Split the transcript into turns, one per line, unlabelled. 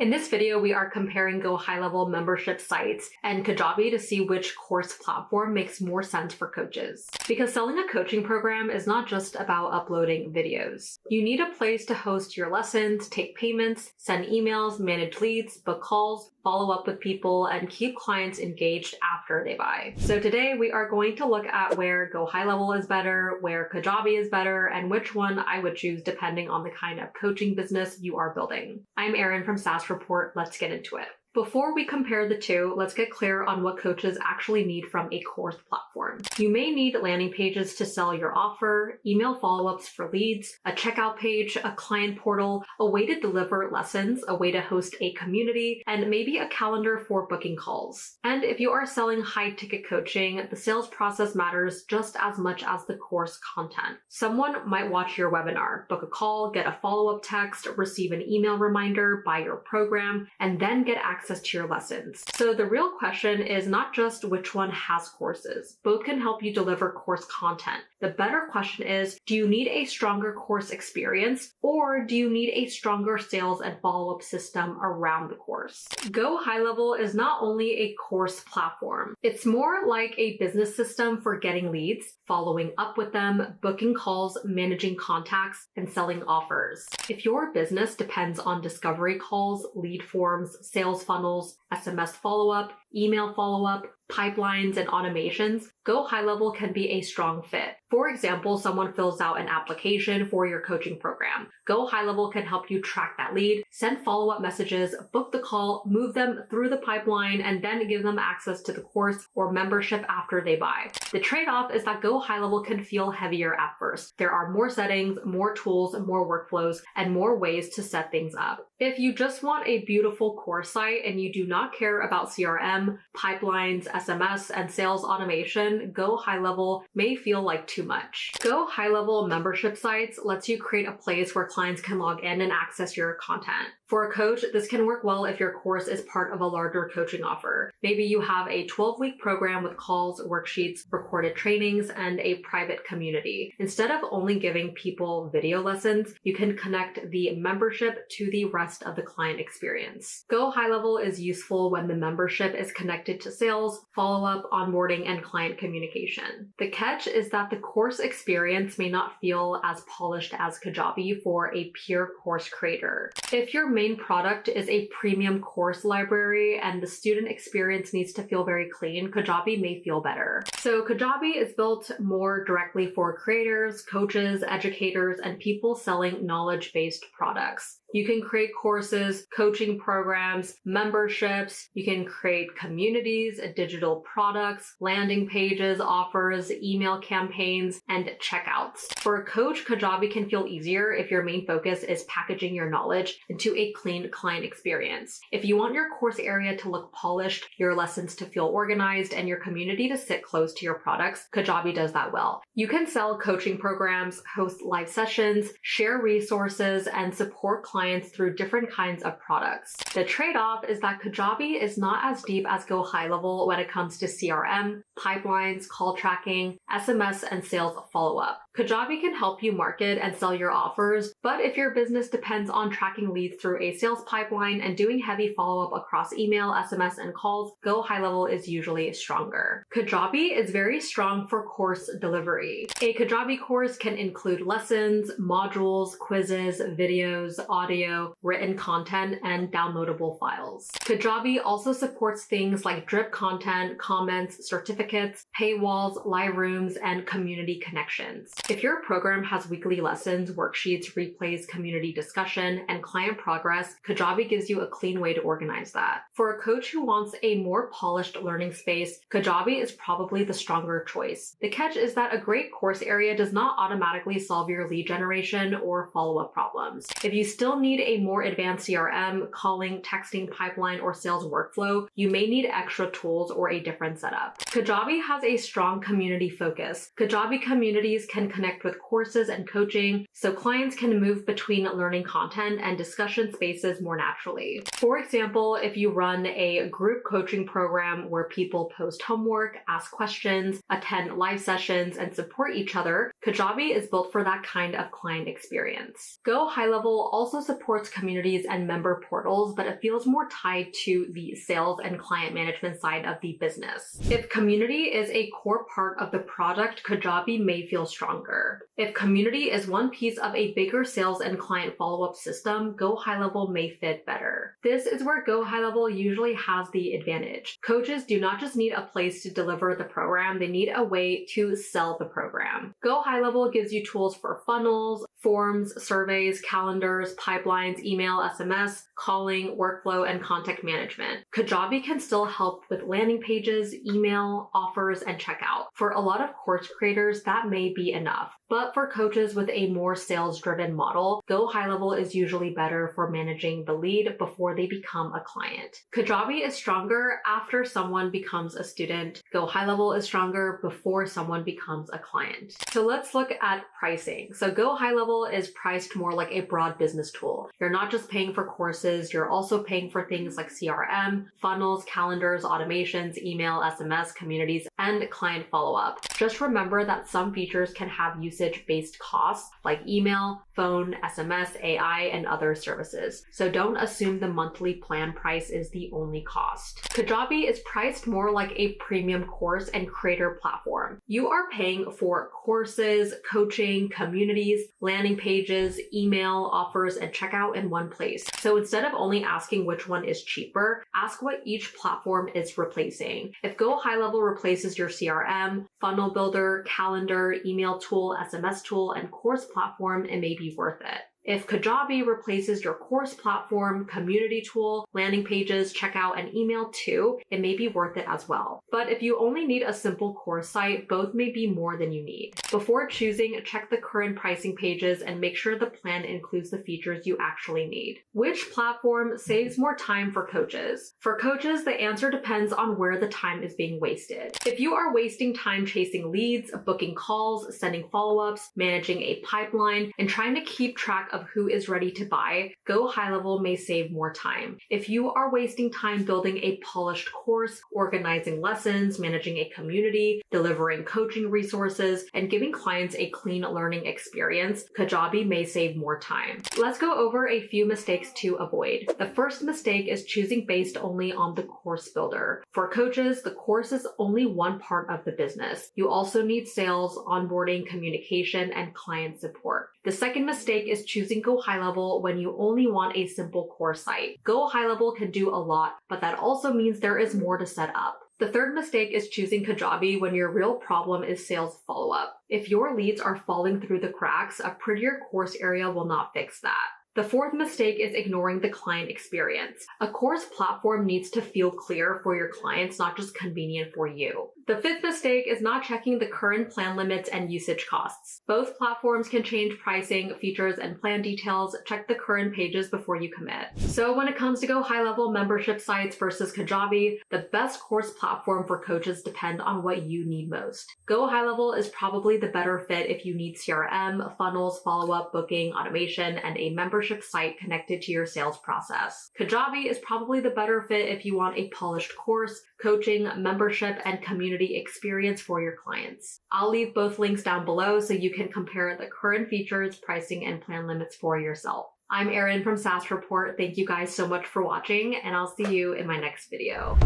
In this video, we are comparing GoHighLevel membership sites and Kajabi to see which course platform makes more sense for coaches. Because selling a coaching program is not just about uploading videos. You need a place to host your lessons, take payments, send emails, manage leads, book calls, follow up with people, and keep clients engaged after they buy. So today we are going to look at where GoHighLevel is better, where Kajabi is better, and which one I would choose depending on the kind of coaching business you are building. I'm Erin from SaaS Report. Let's get into it. Before we compare the two, let's get clear on what coaches actually need from a course platform. You may need landing pages to sell your offer, email follow-ups for leads, a checkout page, a client portal, a way to deliver lessons, a way to host a community, and maybe a calendar for booking calls. And if you are selling high-ticket coaching, the sales process matters just as much as the course content. Someone might watch your webinar, book a call, get a follow-up text, receive an email reminder, buy your program, and then get access to your lessons. So the real question is not just which one has courses. Both can help you deliver course content. The better question is, do you need a stronger course experience or do you need a stronger sales and follow-up system around the course? GoHighLevel is not only a course platform. It's more like a business system for getting leads, following up with them, booking calls, managing contacts, and selling offers. If your business depends on discovery calls, lead forms, sales funnels, SMS follow-up, email follow-up, pipelines, and automations, GoHighLevel can be a strong fit. For example, someone fills out an application for your coaching program. GoHighLevel can help you track that lead, send follow-up messages, book the call, move them through the pipeline, and then give them access to the course or membership after they buy. The trade-off is that GoHighLevel can feel heavier at first. There are more settings, more tools, more workflows, and more ways to set things up. If you just want a beautiful course site and you do not care about CRM, pipelines, SMS, and sales automation, GoHighLevel may feel like too much. GoHighLevel membership sites lets you create a place where clients can log in and access your content. For a coach, this can work well if your course is part of a larger coaching offer. Maybe you have a 12-week program with calls, worksheets, recorded trainings, and a private community. Instead of only giving people video lessons, you can connect the membership to the rest of the client experience. GoHighLevel is useful when the membership is connected to sales, follow-up, onboarding, and client communication. The catch is that the course experience may not feel as polished as Kajabi for a pure course creator. If your main product is a premium course library and the student experience needs to feel very clean, Kajabi may feel better. So Kajabi is built more directly for creators, coaches, educators, and people selling knowledge-based products. You can create courses, coaching programs, memberships. You can create communities, digital products, landing pages, offers, email campaigns, and checkouts. For a coach, Kajabi can feel easier if your main focus is packaging your knowledge into a clean client experience. If you want your course area to look polished, your lessons to feel organized, and your community to sit close to your products, Kajabi does that well. You can sell coaching programs, host live sessions, share resources, and support clients through different kinds of products. The trade-off is that Kajabi is not as deep as GoHighLevel when it comes to CRM, pipelines, call tracking, SMS, and sales follow-up. Kajabi can help you market and sell your offers, but if your business depends on tracking leads through a sales pipeline and doing heavy follow-up across email, SMS, and calls, GoHighLevel is usually stronger. Kajabi is very strong for course delivery. A Kajabi course can include lessons, modules, quizzes, videos, audio, written content, and downloadable files. Kajabi also supports things like drip content, comments, certificates, paywalls, live rooms, and community connections. If your program has weekly lessons, worksheets, replays, community discussion, and client progress, Kajabi gives you a clean way to organize that. For a coach who wants a more polished learning space, Kajabi is probably the stronger choice. The catch is that a great course area does not automatically solve your lead generation or follow-up problems. If you still need a more advanced CRM, calling, texting pipeline, or sales workflow, you may need extra tools or a different setup. Kajabi has a strong community focus. Kajabi communities can connect with courses and coaching, so clients can move between learning content and discussion spaces more naturally. For example, if you run a group coaching program where people post homework, ask questions, attend live sessions, and support each other, Kajabi is built for that kind of client experience. GoHighLevel also supports communities and member portals, but it feels more tied to the sales and client management side of the business. If community is a core part of the product, Kajabi may feel stronger. If community is one piece of a bigger sales and client follow-up system, GoHighLevel may fit better. This is where GoHighLevel usually has the advantage. Coaches do not just need a place to deliver the program, they need a way to sell the program. GoHighLevel gives you tools for funnels, forms, surveys, calendars, pipelines, email, SMS, calling, workflow, and contact management. Kajabi can still help with landing pages, email, offers, and checkout. For a lot of course creators, that may be enough. But for coaches with a more sales-driven model, GoHighLevel is usually better for managing the lead before they become a client. Kajabi is stronger after someone becomes a student. GoHighLevel is stronger before someone becomes a client. So let's look at pricing. So GoHighLevel is priced more like a broad business tool. You're not just paying for courses, you're also paying for things like CRM, funnels, calendars, automations, email, SMS, communities, and client follow-up. Just remember that some features can have usage-based costs like email, phone, SMS, AI, and other services. So don't assume the monthly plan price is the only cost. Kajabi is priced more like a premium course and creator platform. You are paying for courses, coaching, communities, landing pages, email, offers, and checkout in one place. So instead of only asking which one is cheaper, ask what each platform is replacing. If GoHighLevel replaces your CRM, funnel builder, calendar, email tool, SMS tool, and course platform, it may be worth it. If Kajabi replaces your course platform, community tool, landing pages, checkout, and email too, it may be worth it as well. But if you only need a simple course site, both may be more than you need. Before choosing, check the current pricing pages and make sure the plan includes the features you actually need. Which platform saves more time for coaches? For coaches, the answer depends on where the time is being wasted. If you are wasting time chasing leads, booking calls, sending follow-ups, managing a pipeline, and trying to keep track of who is ready to buy, GoHighLevel may save more time. If you are wasting time building a polished course, organizing lessons, managing a community, delivering coaching resources, and giving clients a clean learning experience, Kajabi may save more time. Let's go over a few mistakes to avoid. The first mistake is choosing based only on the course builder. For coaches, the course is only one part of the business. You also need sales, onboarding, communication, and client support. The second mistake is choosing GoHighLevel when you only want a simple course site. GoHighLevel can do a lot, but that also means there is more to set up. The third mistake is choosing Kajabi when your real problem is sales follow-up. If your leads are falling through the cracks, a prettier course area will not fix that. The fourth mistake is ignoring the client experience. A course platform needs to feel clear for your clients, not just convenient for you. The fifth mistake is not checking the current plan limits and usage costs. Both platforms can change pricing, features, and plan details. Check the current pages before you commit. So when it comes to GoHighLevel membership sites versus Kajabi, the best course platform for coaches depend on what you need most. GoHighLevel is probably the better fit if you need CRM, funnels, follow-up, booking, automation, and a membership site connected to your sales process. Kajabi is probably the better fit if you want a polished course, coaching, membership, and community experience for your clients. I'll leave both links down below so you can compare the current features, pricing, and plan limits for yourself. I'm Erin from SaaS Report. Thank you guys so much for watching, and I'll see you in my next video.